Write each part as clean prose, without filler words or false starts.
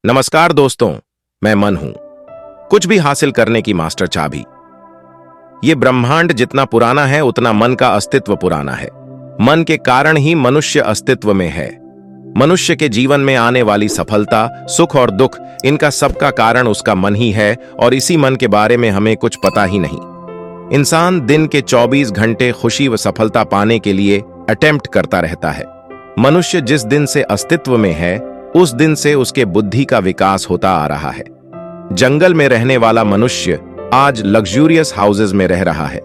नमस्कार दोस्तों, मैं मन हूं। कुछ भी हासिल करने की मास्टर चाबी। ये ब्रह्मांड जितना पुराना है उतना मन का अस्तित्व पुराना है। मन के कारण ही मनुष्य अस्तित्व में है। मनुष्य के जीवन में आने वाली सफलता, सुख और दुख, इनका सबका कारण उसका मन ही है और इसी मन के बारे में हमें कुछ पता ही नहीं। इंसान दिन के 24 घंटे खुशी व सफलता पाने के लिए अटेम्प्ट करता रहता है। मनुष्य जिस दिन से अस्तित्व में है उस दिन से उसके बुद्धि का विकास होता आ रहा है। जंगल में रहने वाला मनुष्य आज लग्जूरियस हाउसेज में रह रहा है।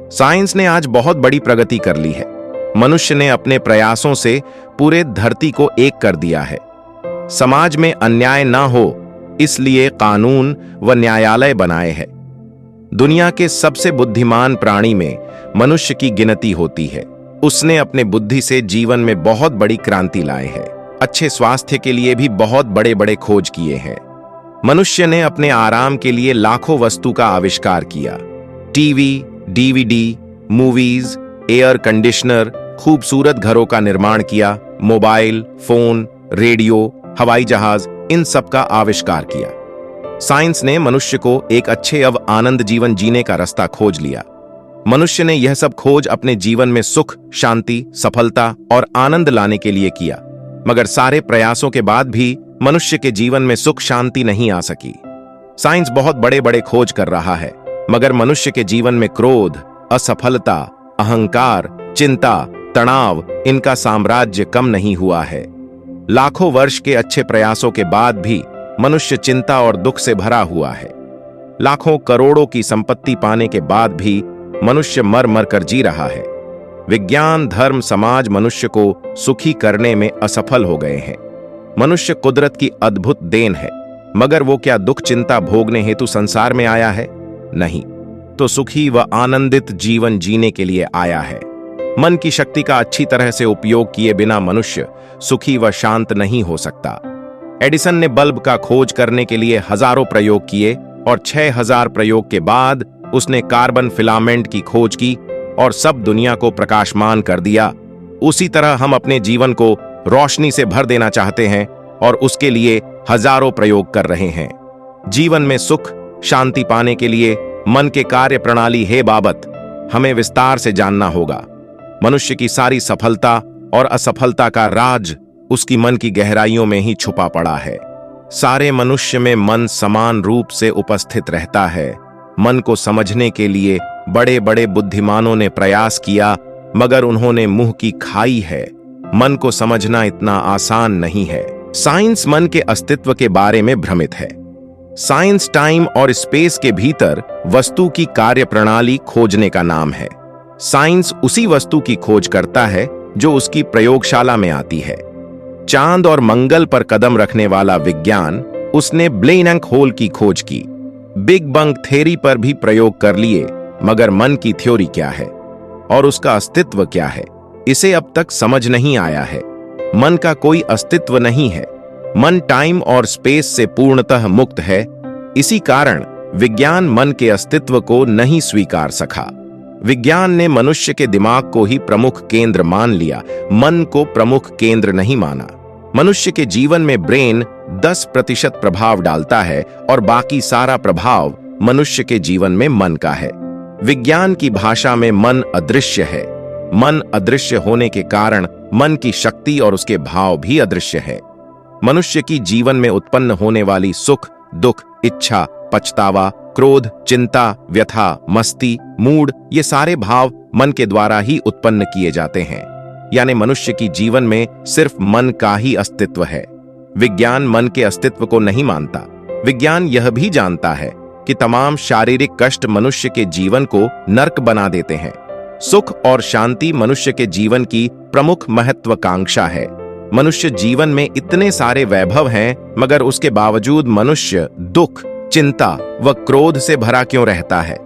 साइंस ने आज बहुत बड़ी प्रगति कर ली है। मनुष्य ने अपने प्रयासों से पूरे धरती को एक कर दिया है। समाज में अन्याय ना हो इसलिए कानून व न्यायालय बनाए हैं। दुनिया के सबसे बुद्धिमान प्राणी में मनुष्य की गिनती होती है। उसने अपने बुद्धि से जीवन में बहुत बड़ी क्रांति लाए है। अच्छे स्वास्थ्य के लिए भी बहुत बड़े बड़े खोज किए हैं। मनुष्य ने अपने आराम के लिए लाखों वस्तु का आविष्कार किया। TV, DVD, movies, air conditioner, खूबसूरत घरों का निर्माण किया। मोबाइल, फोन, रेडियो, हवाई जहाज, इन सब का आविष्कार किया। साइंस ने मनुष्य को एक अच्छे एवं आनंद जीवन जीने का रास्ता खोज लिया। मनुष्य ने यह सब खोज अपने जीवन में सुख, शांति, सफलता और आनंद लाने के लिए किया। मगर सारे प्रयासों के बाद भी मनुष्य के जीवन में सुख शांति नहीं आ सकी। साइंस बहुत बड़े बड़े खोज कर रहा है, मगर मनुष्य के जीवन में क्रोध, असफलता, अहंकार, चिंता, तनाव, इनका साम्राज्य कम नहीं हुआ है। लाखों वर्ष के अच्छे प्रयासों के बाद भी मनुष्य चिंता और दुख से भरा हुआ है। लाखों करोड़ों की संपत्ति पाने के बाद भी मनुष्य मर मर कर जी रहा है। विज्ञान, धर्म, समाज मनुष्य को सुखी करने में असफल हो गए हैं। मनुष्य कुदरत की अद्भुत देन है, मगर वो क्या दुख चिंता भोगने हेतु संसार में आया है? नहीं, तो सुखी व आनंदित जीवन जीने के लिए आया है। मन की शक्ति का अच्छी तरह से उपयोग किए बिना मनुष्य सुखी व शांत नहीं हो सकता। एडिसन ने बल्ब का खोज करने के लिए हजारों प्रयोग किए और 6000 प्रयोग के बाद उसने कार्बन फिलामेंट की खोज की और सब दुनिया को प्रकाशमान कर दिया। उसी तरह हम अपने जीवन को रोशनी से भर देना चाहते हैं और उसके लिए हजारों प्रयोग कर रहे हैं। जीवन में सुख शांति पाने के लिए मन के कार्य प्रणाली है बाबत हमें विस्तार से जानना होगा। मनुष्य की सारी सफलता और असफलता का राज उसकी मन की गहराइयों में ही छुपा पड़ा है। सारे मनुष्य में मन समान रूप से उपस्थित रहता है। मन को समझने के लिए बड़े बड़े बुद्धिमानों ने प्रयास किया, मगर उन्होंने मुंह की खाई है। मन को समझना इतना आसान नहीं है। साइंस मन के अस्तित्व के बारे में भ्रमित है। साइंस टाइम और स्पेस के भीतर वस्तु की कार्य प्रणाली खोजने का नाम है। साइंस उसी वस्तु की खोज करता है जो उसकी प्रयोगशाला में आती है। चांद और मंगल पर कदम रखने वाला विज्ञान, उसने ब्लैक होल की खोज की। बिग बैंग थ्योरी पर भी प्रयोग कर लिए, मगर मन की थ्योरी क्या है और उसका अस्तित्व क्या है, इसे अब तक समझ नहीं आया है। मन का कोई अस्तित्व नहीं है। मन टाइम और स्पेस से पूर्णतः मुक्त है। इसी कारण विज्ञान मन के अस्तित्व को नहीं स्वीकार सका। विज्ञान ने मनुष्य के दिमाग को ही प्रमुख केंद्र मान लिया, मन को प्रमुख केंद्र नहीं माना। मनुष्य के जीवन में ब्रेन 10% प्रभाव डालता है और बाकी सारा प्रभाव मनुष्य के जीवन में मन का है। विज्ञान की भाषा में मन अदृश्य है। मन अदृश्य होने के कारण मन की शक्ति और उसके भाव भी अदृश्य है। मनुष्य की जीवन में उत्पन्न होने वाली सुख, दुख, इच्छा, पछतावा, क्रोध, चिंता, व्यथा, मस्ती, मूड, ये सारे भाव मन के द्वारा ही उत्पन्न किए जाते हैं। यानी मनुष्य की जीवन में सिर्फ मन का ही अस्तित्व है। विज्ञान मन के अस्तित्व को नहीं मानता। विज्ञान यह भी जानता है कि तमाम शारीरिक कष्ट मनुष्य के जीवन को नर्क बना देते हैं। सुख और शांति मनुष्य के जीवन की प्रमुख महत्वाकांक्षा है। मनुष्य जीवन में इतने सारे वैभव हैं, मगर उसके बावजूद मनुष्य दुख, चिंता व क्रोध से भरा क्यों रहता है?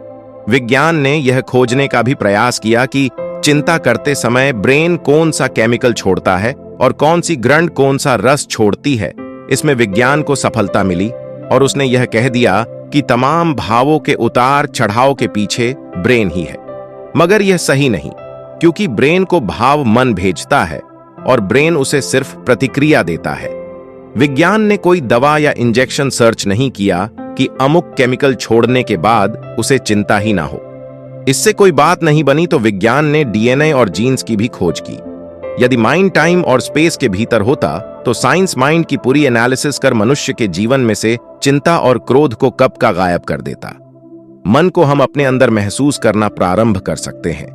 विज्ञान ने यह खोजने का भी प्रयास किया कि चिंता करते समय ब्रेन कौन सा केमिकल छोड़ता है और कौन सी ग्रंथ कौन सा रस छोड़ती है। इसमें विज्ञान को सफलता मिली और उसने यह कह दिया कि तमाम भावों के उतार चढ़ाव के पीछे ब्रेन ही है। मगर यह सही नहीं, क्योंकि ब्रेन को भाव मन भेजता है और ब्रेन उसे सिर्फ प्रतिक्रिया देता है। विज्ञान ने कोई दवा या इंजेक्शन सर्च नहीं किया कि अमुक केमिकल छोड़ने के बाद उसे चिंता ही ना हो। इससे कोई बात नहीं बनी तो विज्ञान ने डीएनए और जीन्स की भी खोज की। यदि माइंड टाइम और स्पेस के भीतर होता तो साइंस माइंड की पूरी एनालिसिस कर मनुष्य के जीवन में से चिंता और क्रोध को कब का गायब कर देता। मन को हम अपने अंदर महसूस करना प्रारंभ कर सकते हैं।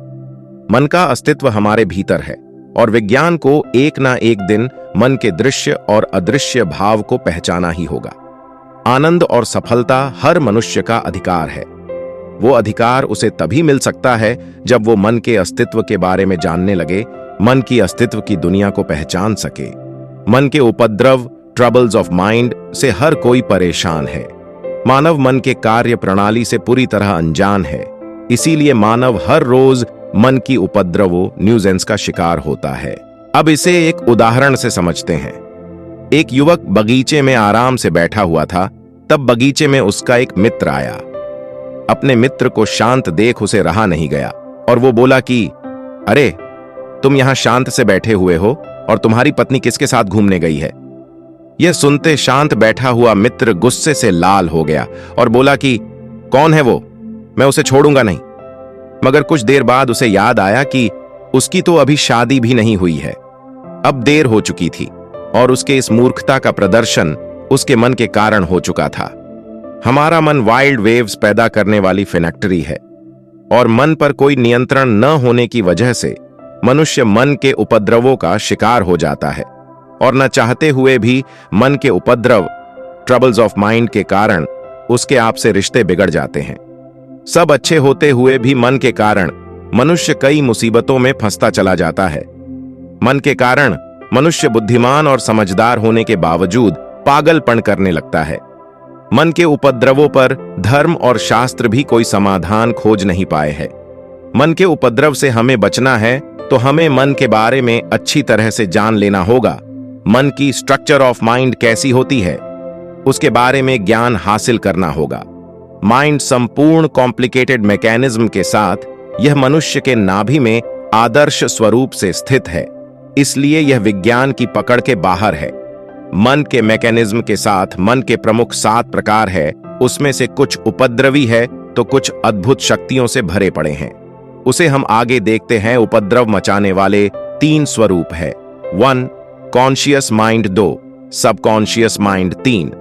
मन का अस्तित्व हमारे भीतर है और विज्ञान को एक ना एक दिन मन के दृश्य और अदृश्य भाव को पहचाना ही होगा। आनंद और सफलता हर मनुष्य का अधिकार है। वो अधिकार उसे तभी मिल सकता है जब वो मन के अस्तित्व के बारे में जानने लगे, मन की अस्तित्व की दुनिया को पहचान सके। मन के उपद्रव, ट्रबल्स ऑफ माइंड से हर कोई परेशान है। मानव मन के कार्य प्रणाली से पूरी तरह अनजान है। इसीलिए मानव हर रोज मन की उपद्रवों, न्यूजेंस का शिकार होता है। अब इसे एक उदाहरण से समझते हैं। एक युवक बगीचे में आराम से बैठा हुआ था। तब बगीचे में उसका एक मित्र आया। अपने मित्र को शांत देख उसे रहा नहीं गया और वो बोला कि अरे, तुम यहां शांत से बैठे हुए हो और तुम्हारी पत्नी किसके साथ घूमने गई है? यह सुनते शांत बैठा हुआ मित्र गुस्से से लाल हो गया और बोला कि कौन है वो? मैं उसे छोड़ूंगा नहीं। मगर कुछ देर बाद उसे याद आया कि उसकी तो अभी शादी भी नहीं हुई है। अब देर हो चुकी थी और उसके इस मूर्खता का प्रदर्शन उसके मन के कारण हो चुका था। हमारा मन वाइल्ड वेव्स पैदा करने वाली फैक्ट्री है और मन पर कोई नियंत्रण न होने की वजह से मनुष्य मन के उपद्रवों का शिकार हो जाता है और न चाहते हुए भी मन के उपद्रव, ट्रबल्स ऑफ माइंड के कारण उसके आपसे रिश्ते बिगड़ जाते हैं। सब अच्छे होते हुए भी मन के कारण मनुष्य कई मुसीबतों में फंसता चला जाता है। मन के कारण मनुष्य बुद्धिमान और समझदार होने के बावजूद पागलपन करने लगता है। मन के उपद्रवों पर धर्म और शास्त्र भी कोई समाधान खोज नहीं पाए हैं। मन के उपद्रव से हमें बचना है तो हमें मन के बारे में अच्छी तरह से जान लेना होगा। मन की स्ट्रक्चर ऑफ माइंड कैसी होती है, उसके बारे में ज्ञान हासिल करना होगा। माइंड संपूर्ण कॉम्प्लिकेटेड मैकेनिज्म के साथ यह मनुष्य के नाभि में आदर्श स्वरूप से स्थित है, इसलिए यह विज्ञान की पकड़ के बाहर है। मन के मैकेनिज्म के साथ मन के प्रमुख 7 प्रकार है। उसमें से कुछ उपद्रवी है तो कुछ अद्भुत शक्तियों से भरे पड़े हैं। उसे हम आगे देखते हैं। उपद्रव मचाने वाले 3 स्वरूप है। 1 conscious mind, 2 subconscious mind, 3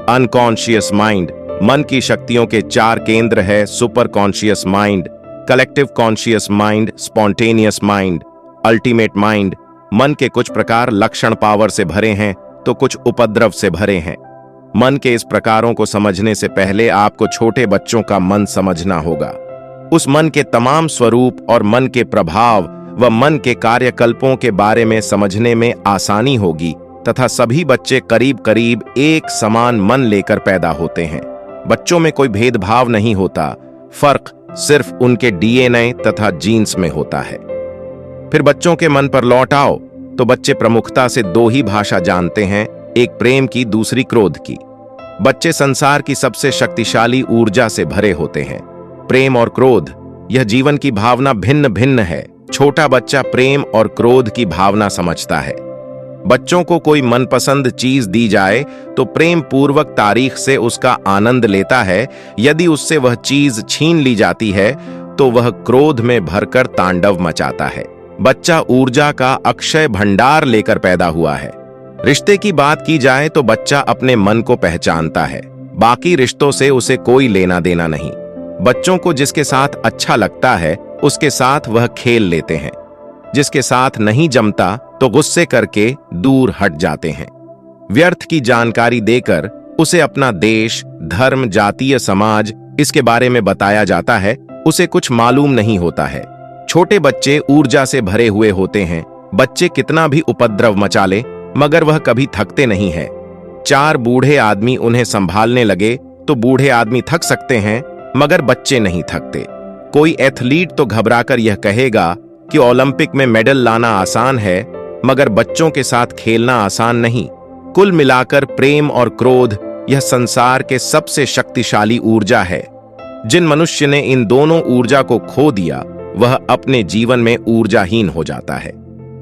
unconscious mind. मन की शक्तियों के 4 केंद्र है। Super conscious mind, collective conscious mind, spontaneous mind, ultimate mind. मन के कुछ प्रकार लक्षण पावर से भरे हैं तो कुछ उपद्रव से भरे हैं। मन के इस प्रकारों को समझने से पहले आपको छोटे बच्चों का मन समझना होगा। उस मन के तमाम स्वरूप और मन के प्रभाव व मन के कार्यकल्पों के बारे में समझने में आसानी होगी तथा सभी बच्चे करीब करीब एक समान मन लेकर पैदा होते हैं। बच्चों में कोई भेदभाव नहीं होता, फर्क सिर्फ उनके डीएनए तथा जीन्स में होता है। फिर बच्चों के मन पर लौट आओ तो बच्चे प्रमुखता से 2 ही भाषा जानते हैं, एक प्रेम की, दूसरी क्रोध की। बच्चे संसार की सबसे शक्तिशाली ऊर्जा से भरे होते हैं। प्रेम और क्रोध, यह जीवन की भावना भिन्न भिन्न है। छोटा बच्चा प्रेम और क्रोध की भावना समझता है। बच्चों को कोई मनपसंद चीज दी जाए तो प्रेम पूर्वक तारीख से उसका आनंद लेता है। यदि उससे वह चीज छीन ली जाती है तो वह क्रोध में भरकर तांडव मचाता है। बच्चा ऊर्जा का अक्षय भंडार लेकर पैदा हुआ है। रिश्ते की बात की जाए तो बच्चा अपने मन को पहचानता है, बाकी रिश्तों से उसे कोई लेना देना नहीं। बच्चों को जिसके साथ अच्छा लगता है उसके साथ वह खेल लेते हैं, जिसके साथ नहीं जमता तो गुस्से करके दूर हट जाते हैं। व्यर्थ की जानकारी देकर उसे अपना देश, धर्म, जातीय समाज इसके बारे में बताया जाता है, उसे कुछ मालूम नहीं होता है। छोटे बच्चे ऊर्जा से भरे हुए होते हैं। बच्चे कितना भी उपद्रव मचा ले मगर वह कभी थकते नहीं है। 4 बूढ़े आदमी उन्हें संभालने लगे तो बूढ़े आदमी थक सकते हैं मगर बच्चे नहीं थकते। कोई एथलीट तो घबराकर यह कहेगा कि ओलंपिक में मेडल लाना आसान है मगर बच्चों के साथ खेलना आसान नहीं। कुल मिलाकर प्रेम और क्रोध यह संसार के सबसे शक्तिशाली ऊर्जा है। जिन मनुष्य ने इन दोनों ऊर्जा को खो दिया वह अपने जीवन में ऊर्जाहीन हो जाता है।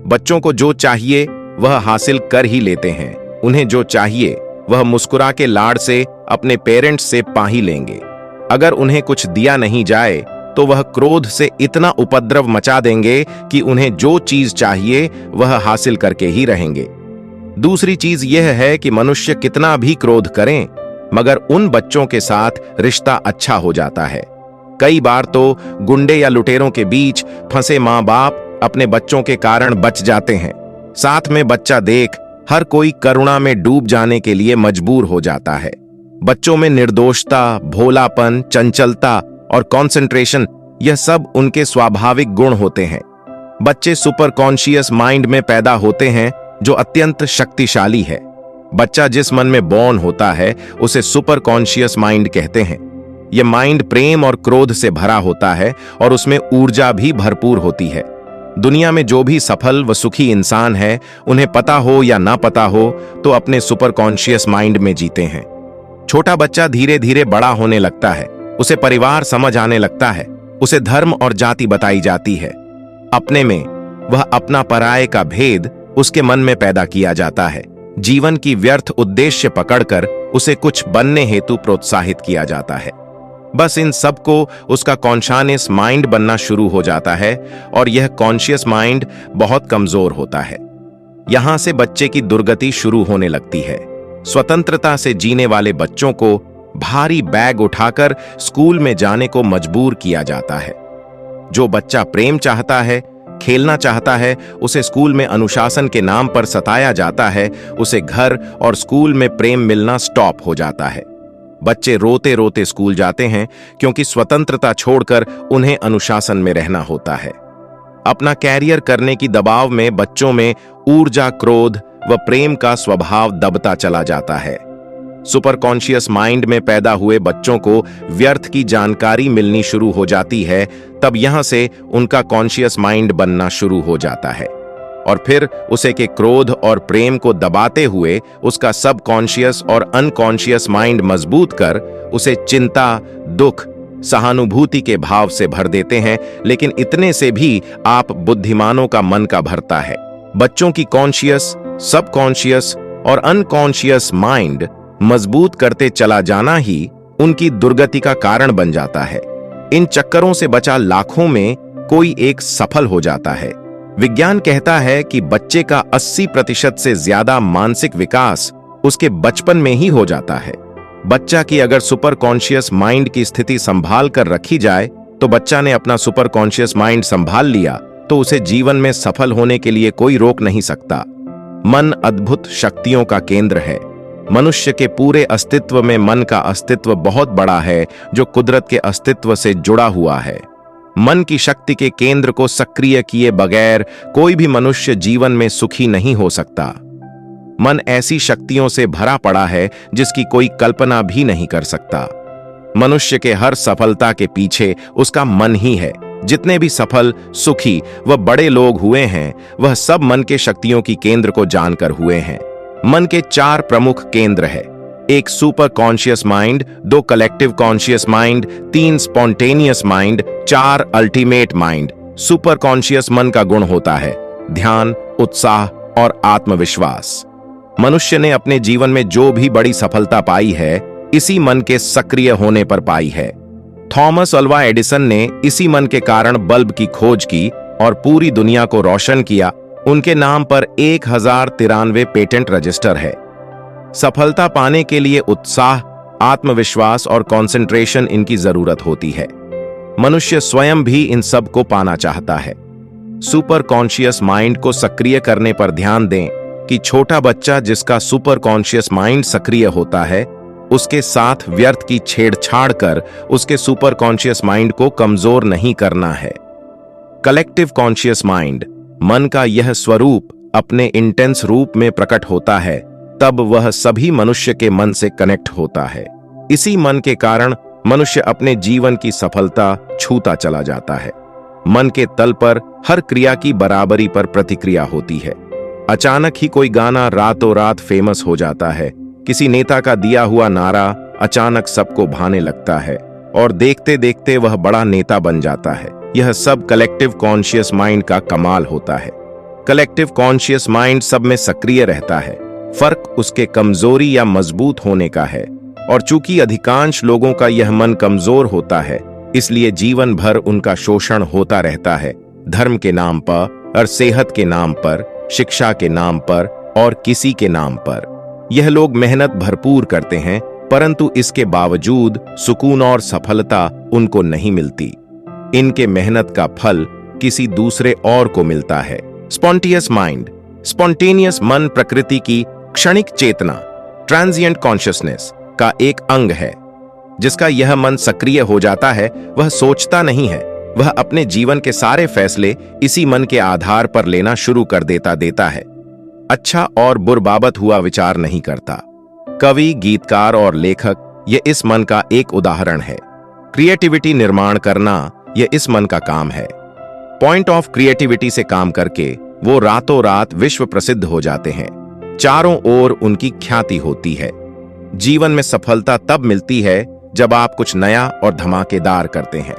बच्चों को जो चाहिए वह हासिल कर ही लेते हैं। उन्हें जो चाहिए वह मुस्कुरा के लाड से अपने पेरेंट्स से पा ही लेंगे। अगर उन्हें कुछ दिया नहीं जाए तो वह क्रोध से इतना उपद्रव मचा देंगे कि उन्हें जो चीज चाहिए वह हासिल करके ही रहेंगे। दूसरी चीज यह है कि मनुष्य कितना भी क्रोध करें मगर उन बच्चों के साथ रिश्ता अच्छा हो जाता है। कई बार तो गुंडे या लुटेरों के बीच फंसे माँ बाप अपने बच्चों के कारण बच जाते हैं। साथ में बच्चा देख हर कोई करुणा में डूब जाने के लिए मजबूर हो जाता है। बच्चों में निर्दोषता, भोलापन, चंचलता और कंसंट्रेशन, यह सब उनके स्वाभाविक गुण होते हैं। बच्चे सुपर कॉन्शियस माइंड में पैदा होते हैं जो अत्यंत शक्तिशाली है। बच्चा जिस मन में बॉर्न होता है उसे सुपर कॉन्शियस माइंड कहते हैं। यह माइंड प्रेम और क्रोध से भरा होता है और उसमें ऊर्जा भी भरपूर होती है। दुनिया में जो भी सफल व सुखी इंसान है, उन्हें पता हो या ना पता हो, तो अपने सुपर कॉन्शियस माइंड में जीते हैं। छोटा बच्चा धीरे धीरे बड़ा होने लगता है, उसे परिवार समझ आने लगता है, उसे धर्म और जाति बताई जाती है। अपने में वह अपना पराये का भेद उसके मन में पैदा किया जाता है। जीवन की व्यर्थ उद्देश्य पकड़कर उसे कुछ बनने हेतु प्रोत्साहित किया जाता है। बस इन सब को उसका कॉन्शियस माइंड बनना शुरू हो जाता है और यह कॉन्शियस माइंड बहुत कमजोर होता है। यहां से बच्चे की दुर्गति शुरू होने लगती है। स्वतंत्रता से जीने वाले बच्चों को भारी बैग उठाकर स्कूल में जाने को मजबूर किया जाता है। जो बच्चा प्रेम चाहता है, खेलना चाहता है, उसे स्कूल में अनुशासन के नाम पर सताया जाता है। उसे घर और स्कूल में प्रेम मिलना स्टॉप हो जाता है। बच्चे रोते रोते स्कूल जाते हैं क्योंकि स्वतंत्रता छोड़कर उन्हें अनुशासन में रहना होता है। अपना कैरियर करने की दबाव में बच्चों में ऊर्जा, क्रोध व प्रेम का स्वभाव दबता चला जाता है। सुपर कॉन्शियस माइंड में पैदा हुए बच्चों को व्यर्थ की जानकारी मिलनी शुरू हो जाती है। तब यहां से उनका कॉन्शियस माइंड बनना शुरू हो जाता है और फिर उसे के क्रोध और प्रेम को दबाते हुए उसका सब कॉन्शियस और अनकॉन्शियस माइंड मजबूत कर उसे चिंता, दुख, सहानुभूति के भाव से भर देते हैं। लेकिन इतने से भी आप बुद्धिमानों का मन का भरता है। बच्चों की कॉन्शियस, सबकॉन्शियस और अनकॉन्शियस माइंड मजबूत करते चला जाना ही उनकी दुर्गति का कारण बन जाता है। इन चक्करों से बचा लाखों में कोई एक सफल हो जाता है। विज्ञान कहता है कि बच्चे का 80% से ज्यादा मानसिक विकास उसके बचपन में ही हो जाता है। बच्चा की अगर सुपर कॉन्शियस माइंड की स्थिति संभाल कर रखी जाए तो बच्चा ने अपना सुपर कॉन्शियस माइंड संभाल लिया तो उसे जीवन में सफल होने के लिए कोई रोक नहीं सकता। मन अद्भुत शक्तियों का केंद्र है। मनुष्य के पूरे अस्तित्व में मन का अस्तित्व बहुत बड़ा है जो कुदरत के अस्तित्व से जुड़ा हुआ है। मन की शक्ति के केंद्र को सक्रिय किए बगैर कोई भी मनुष्य जीवन में सुखी नहीं हो सकता। मन ऐसी शक्तियों से भरा पड़ा है जिसकी कोई कल्पना भी नहीं कर सकता। मनुष्य के हर सफलता के पीछे उसका मन ही है। जितने भी सफल, सुखी व बड़े लोग हुए हैं वह सब मन के शक्तियों की केंद्र को जानकर हुए हैं। मन के 4 प्रमुख केंद्र है। 1 super conscious mind, 2 collective conscious mind, 3 spontaneous mind, 4 ultimate mind. Super conscious मन का गुण होता है ध्यान, उत्साह और आत्मविश्वास। मनुष्य ने अपने जीवन में जो भी बड़ी सफलता पाई है इसी मन के सक्रिय होने पर पाई है। थॉमस अल्वा एडिसन ने इसी मन के कारण बल्ब की खोज की और पूरी दुनिया को रोशन किया। उनके नाम पर 1093 पेटेंट रजिस्टर है। सफलता पाने के लिए उत्साह, आत्मविश्वास और कंसंट्रेशन इनकी जरूरत होती है। मनुष्य स्वयं भी इन सब को पाना चाहता है। सुपर कॉन्शियस माइंड को सक्रिय करने पर ध्यान दें कि छोटा बच्चा जिसका सुपर कॉन्शियस माइंड सक्रिय होता है उसके साथ व्यर्थ की छेड़छाड़ कर उसके सुपर कॉन्शियस माइंड को कमजोर नहीं करना है। कलेक्टिव कॉन्शियस माइंड, मन का यह स्वरूप अपने इंटेंस रूप में प्रकट होता है तब वह सभी मनुष्य के मन से कनेक्ट होता है। इसी मन के कारण मनुष्य अपने जीवन की सफलता छूता चला जाता है। मन के तल पर हर क्रिया की बराबरी पर प्रतिक्रिया होती है। अचानक ही कोई गाना रातों रात फेमस हो जाता है। किसी नेता का दिया हुआ नारा अचानक सबको भाने लगता है और देखते देखते वह बड़ा नेता बन जाता है। यह सब कलेक्टिव कॉन्शियस माइंड का कमाल होता है। कलेक्टिव कॉन्शियस माइंड सब में सक्रिय रहता है। फर्क उसके कमजोरी या मजबूत होने का है। और चूंकि अधिकांश लोगों का यह मन कमजोर होता है, इसलिए जीवन भर उनका शोषण होता रहता है, धर्म के नाम पर और सेहत के नाम पर, शिक्षा के नाम पर और किसी के नाम पर। यह लोग मेहनत भरपूर करते हैं, परंतु इसके बावजूद सुकून और सफलता उनको नहीं मिलती। इनके मेहनत का फल किसी दूसरे और को मिलता है। स्पॉन्टेनियस माइंड, स्पॉन्टेनियस मन प्रकृति की क्षणिक चेतना, ट्रांजिएंट कॉन्शियसनेस का एक अंग है। जिसका यह मन सक्रिय हो जाता है, वह सोचता नहीं है, वह अपने जीवन के सारे फैसले इसी मन के आधार पर लेना शुरू कर देता है। अच्छा और बुरबाबत हुआ विचार नहीं करता। कवि, गीतकार और लेखक ये इस मन का एक उदाहरण है। क्रिएटिविटी निर्माण करना यह इस मन का काम है। पॉइंट ऑफ क्रिएटिविटी से काम करके वो रातों रात विश्व प्रसिद्ध हो जाते हैं। चारों ओर उनकी ख्याति होती है। जीवन में सफलता तब मिलती है जब आप कुछ नया और धमाकेदार करते हैं।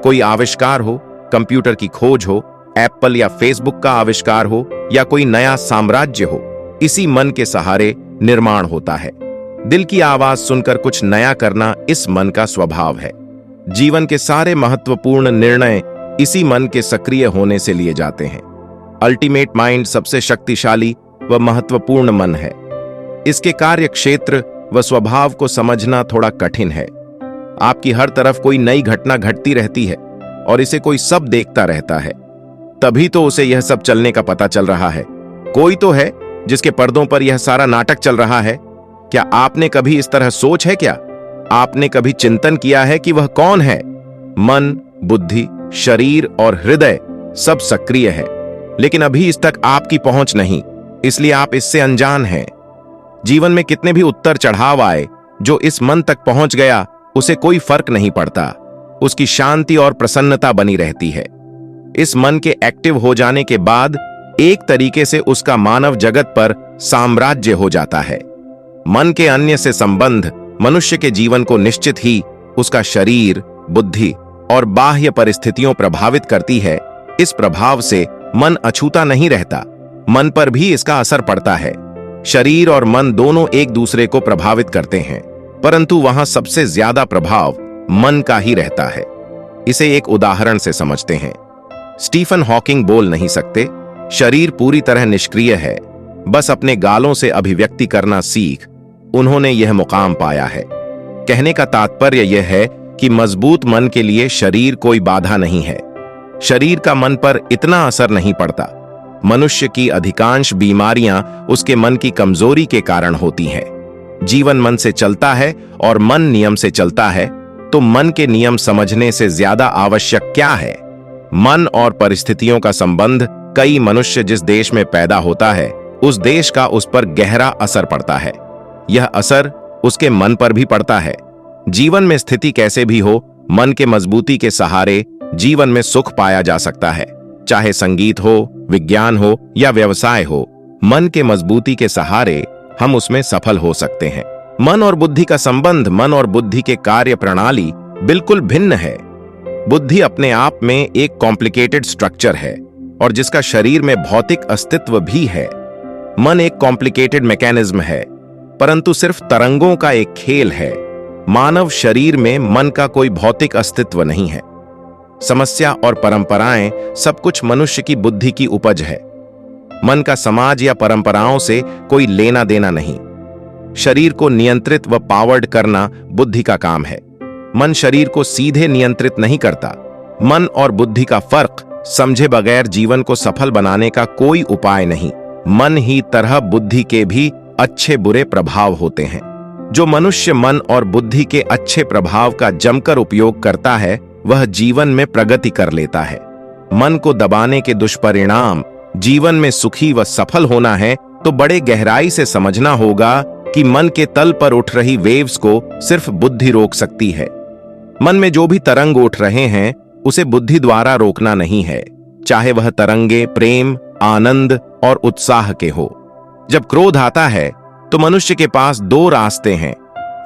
कोई आविष्कार हो, कंप्यूटर की खोज हो, एप्पल या फेसबुक का आविष्कार हो या कोई नया साम्राज्य हो, इसी मन के सहारे निर्माण होता है। दिल की आवाज सुनकर कुछ नया करना इस मन का स्वभाव है। जीवन के सारे महत्वपूर्ण निर्णय इसी मन के सक्रिय होने से लिए जाते हैं। अल्टीमेट माइंड सबसे शक्तिशाली व महत्वपूर्ण मन है। इसके कार्य क्षेत्र व स्वभाव को समझना थोड़ा कठिन है। आपकी हर तरफ कोई नई घटना घटती रहती है और इसे कोई सब देखता रहता है, तभी तो उसे यह सब चलने का पता चल रहा है। कोई तो है जिसके पर्दों पर यह सारा नाटक चल रहा है। क्या आपने कभी इस तरह सोच है क्या? आपने कभी चिंतन किया है कि वह कौन है? मन, बुद्धि, शरीर और हृदय सब सक्रिय है, लेकिन अभी इस तक आपकी पहुंच नहीं, इसलिए आप इससे अनजान हैं। जीवन में कितने भी उतर चढ़ाव आए, जो इस मन तक पहुंच गया उसे कोई फर्क नहीं पड़ता। उसकी शांति और प्रसन्नता बनी रहती है। इस मन के एक्टिव हो जाने के बाद एक तरीके से उसका मानव जगत पर साम्राज्य हो जाता है। मन के अन्य से संबंध मनुष्य के जीवन को निश्चित ही उसका शरीर, बुद्धि और बाह्य परिस्थितियों प्रभावित करती है। इस प्रभाव से मन अछूता नहीं रहता, मन पर भी इसका असर पड़ता है। शरीर और मन दोनों एक दूसरे को प्रभावित करते हैं, परंतु वहां सबसे ज्यादा प्रभाव मन का ही रहता है। इसे एक उदाहरण से समझते हैं। स्टीफन हॉकिंग बोल नहीं सकते, शरीर पूरी तरह निष्क्रिय है, बस अपने गालों से अभिव्यक्ति करना सीख उन्होंने यह मुकाम पाया है। कहने का तात्पर्य यह है कि मजबूत मन के लिए शरीर कोई बाधा नहीं है। शरीर का मन पर इतना असर नहीं पड़ता। मनुष्य की अधिकांश बीमारियां उसके मन की कमजोरी के कारण होती हैं। जीवन मन से चलता है और मन नियम से चलता है, तो मन के नियम समझने से ज्यादा आवश्यक क्या है? मन और परिस्थितियों का संबंध। कई मनुष्य जिस देश में पैदा होता है, उस देश का उस पर गहरा असर पड़ता है। यह असर उसके मन पर भी पड़ता है। जीवन में स्थिति कैसे भी हो, मन के मजबूती के सहारे जीवन में सुख पाया जा सकता है। चाहे संगीत हो, विज्ञान हो या व्यवसाय हो, मन के मजबूती के सहारे हम उसमें सफल हो सकते हैं। मन और बुद्धि का संबंध, मन और बुद्धि के कार्य प्रणाली बिल्कुल भिन्न है। बुद्धि अपने आप में एक कॉम्प्लिकेटेड स्ट्रक्चर है और जिसका शरीर में भौतिक अस्तित्व भी है। मन एक कॉम्प्लिकेटेड मैकेनिज्म है, परंतु सिर्फ तरंगों का एक खेल है। मानव शरीर में मन का कोई भौतिक अस्तित्व नहीं है। समस्या और परंपराएं सब कुछ मनुष्य की बुद्धि की उपज है। मन का समाज या परंपराओं से कोई लेना देना नहीं। शरीर को नियंत्रित व पावर्ड करना बुद्धि का काम है। मन शरीर को सीधे नियंत्रित नहीं करता। मन और बुद्धि का फर्क समझे बगैर जीवन को सफल बनाने का कोई उपाय नहीं। मन ही तरह बुद्धि के भी अच्छे बुरे प्रभाव होते हैं। जो मनुष्य मन और बुद्धि के अच्छे प्रभाव का जमकर उपयोग करता है, वह जीवन में प्रगति कर लेता है। मन को दबाने के दुष्परिणाम जीवन में सुखी व सफल होना है, तो बड़े गहराई से समझना होगा कि मन के तल पर उठ रही वेव्स को सिर्फ बुद्धि रोक सकती है। मन में जो भी तरंग उठ रहे हैं, उसे बुद्धि द्वारा रोकना नहीं है, चाहे वह तरंगे प्रेम, आनंद और उत्साह के हो। जब क्रोध आता है, तो मनुष्य के पास दो रास्ते हैं,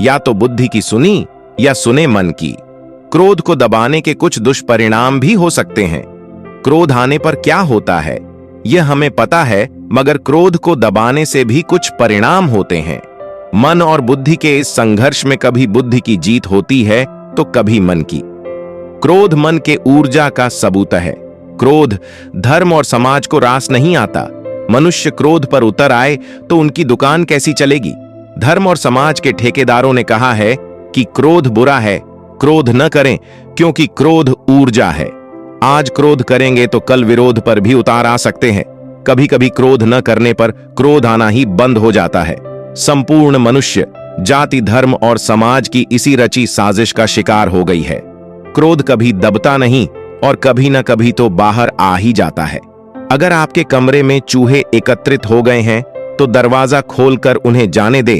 या तो बुद्धि की सुनी या सुने मन की। क्रोध को दबाने के कुछ दुष्परिणाम भी हो सकते हैं। क्रोध आने पर क्या होता है? यह हमें पता है, मगर क्रोध को दबाने से भी कुछ परिणाम होते हैं। मन और बुद्धि के इस संघर्ष में कभी बुद्धि की जीत होती है तो कभी मन की। क्रोध मन के ऊर्जा का सबूत है। क्रोध धर्म और समाज को रास नहीं आता। मनुष्य क्रोध पर उतर आए तो उनकी दुकान कैसी चलेगी? धर्म और समाज के ठेकेदारों ने कहा है कि क्रोध बुरा है, क्रोध न करें क्योंकि क्रोध ऊर्जा है। आज क्रोध करेंगे तो कल विरोध पर भी उतार आ सकते हैं। कभी कभी क्रोध न करने पर क्रोध आना ही बंद हो जाता है। संपूर्ण मनुष्य जाति, धर्म और समाज की इसी रची साजिश का शिकार हो गई है। क्रोध कभी दबता नहीं और कभी न कभी तो बाहर आ ही जाता है। अगर आपके कमरे में चूहे एकत्रित हो गए हैं तो दरवाजा खोलकर उन्हें जाने दे।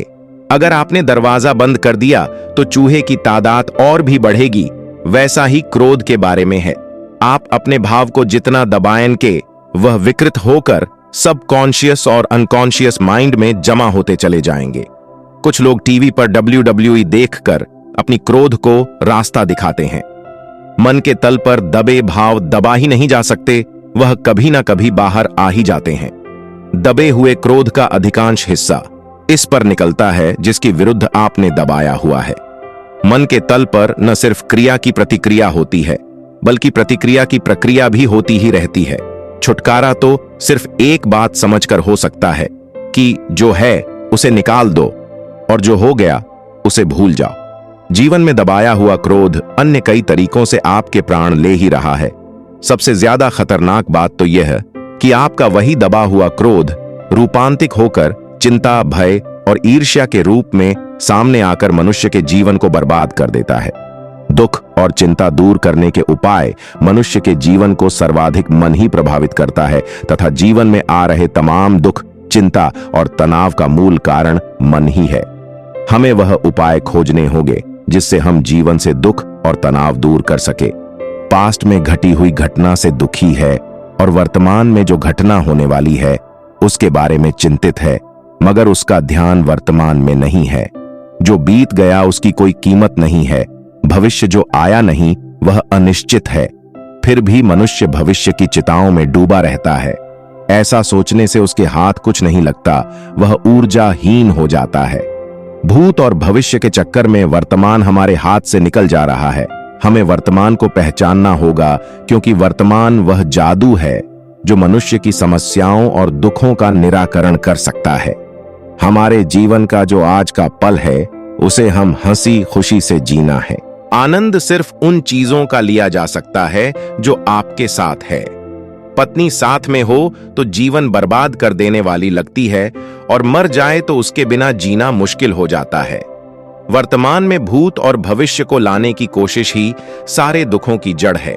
अगर आपने दरवाजा बंद कर दिया तो चूहे की तादाद और भी बढ़ेगी। वैसा ही क्रोध के बारे में है। आप अपने भाव को जितना दबाएं के वह विकृत होकर सबकॉन्शियस और अनकॉन्शियस माइंड में जमा होते चले जाएंगे। कुछ लोग टीवी पर WWE देखकर अपनी क्रोध को रास्ता दिखाते हैं। मन के तल पर दबे भाव दबा ही नहीं जा सकते, वह कभी ना कभी बाहर आ ही जाते हैं। दबे हुए क्रोध का अधिकांश हिस्सा इस पर निकलता है जिसके विरुद्ध आपने दबाया हुआ है। मन के तल पर न सिर्फ क्रिया की प्रतिक्रिया होती है, बल्कि प्रतिक्रिया की प्रक्रिया भी होती ही रहती है। छुटकारा तो सिर्फ एक बात समझकर हो सकता है कि जो है उसे निकाल दो और जो हो गया उसे भूल जाओ। जीवन में दबाया हुआ क्रोध अन्य कई तरीकों से आपके प्राण ले ही रहा है। सबसे ज्यादा खतरनाक बात तो यह है कि आपका वही दबा हुआ क्रोध रूपांतरित होकर चिंता, भय और ईर्ष्या के रूप में सामने आकर मनुष्य के जीवन को बर्बाद कर देता है। दुख और चिंता दूर करने के उपाय मनुष्य के जीवन को सर्वाधिक मन ही प्रभावित करता है तथा जीवन में आ रहे तमाम दुख, चिंता और तनाव का मूल कारण मन ही है। हमें वह उपाय खोजने होंगे जिससे हम जीवन से दुख और तनाव दूर कर सके। पास्ट में घटी हुई घटना से दुखी है और वर्तमान में जो घटना होने वाली है उसके बारे में चिंतित है, मगर उसका ध्यान वर्तमान में नहीं है। जो बीत गया उसकी कोई कीमत नहीं है। भविष्य जो आया नहीं वह अनिश्चित है। फिर भी मनुष्य भविष्य की चिताओं में डूबा रहता है। ऐसा सोचने से उसके हाथ कुछ नहीं लगता, वह ऊर्जाहीन हो जाता है। भूत और भविष्य के चक्कर में वर्तमान हमारे हाथ से निकल जा रहा है। हमें वर्तमान को पहचानना होगा क्योंकि वर्तमान वह जादू है जो मनुष्य की समस्याओं और दुखों का निराकरण कर सकता है। हमारे जीवन का जो आज का पल है उसे हम हंसी खुशी से जीना है। आनंद सिर्फ उन चीजों का लिया जा सकता है जो आपके साथ है। पत्नी साथ में हो तो जीवन बर्बाद कर देने वाली लगती है और मर जाए तो उसके बिना जीना मुश्किल हो जाता है। वर्तमान में भूत और भविष्य को लाने की कोशिश ही सारे दुखों की जड़ है।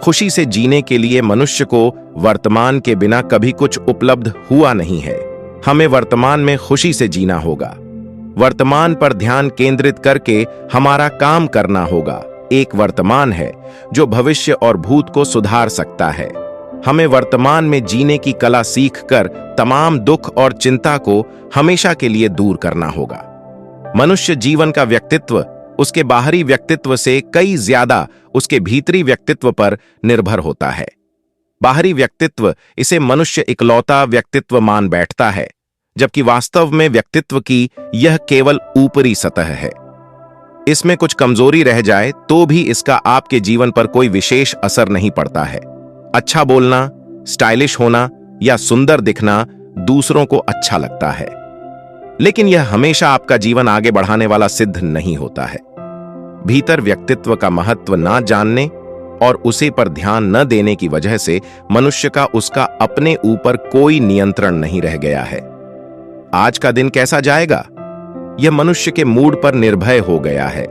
खुशी से जीने के लिए मनुष्य को वर्तमान के बिना कभी कुछ उपलब्ध हुआ नहीं है। हमें वर्तमान में खुशी से जीना होगा। वर्तमान पर ध्यान केंद्रित करके हमारा काम करना होगा। एक वर्तमान है जो भविष्य और भूत को सुधार सकता है। हमें वर्तमान में जीने की कला सीखकर तमाम दुख और चिंता को हमेशा के लिए दूर करना होगा। मनुष्य जीवन का व्यक्तित्व उसके बाहरी व्यक्तित्व से कई ज्यादा उसके भीतरी व्यक्तित्व पर निर्भर होता है। बाहरी व्यक्तित्व इसे मनुष्य इकलौता व्यक्तित्व मान बैठता है, जबकि वास्तव में व्यक्तित्व की यह केवल ऊपरी सतह है। इसमें कुछ कमजोरी रह जाए तो भी इसका आपके जीवन पर कोई विशेष असर नहीं पड़ता है। अच्छा बोलना, स्टाइलिश होना या सुंदर दिखना दूसरों को अच्छा लगता है, लेकिन यह हमेशा आपका जीवन आगे बढ़ाने वाला सिद्ध नहीं होता है। भीतर व्यक्तित्व का महत्व ना जानने और उसे पर ध्यान न देने की वजह से मनुष्य का उसका अपने ऊपर कोई नियंत्रण नहीं रह गया है। आज का दिन कैसा जाएगा यह मनुष्य के मूड पर निर्भर हो गया है।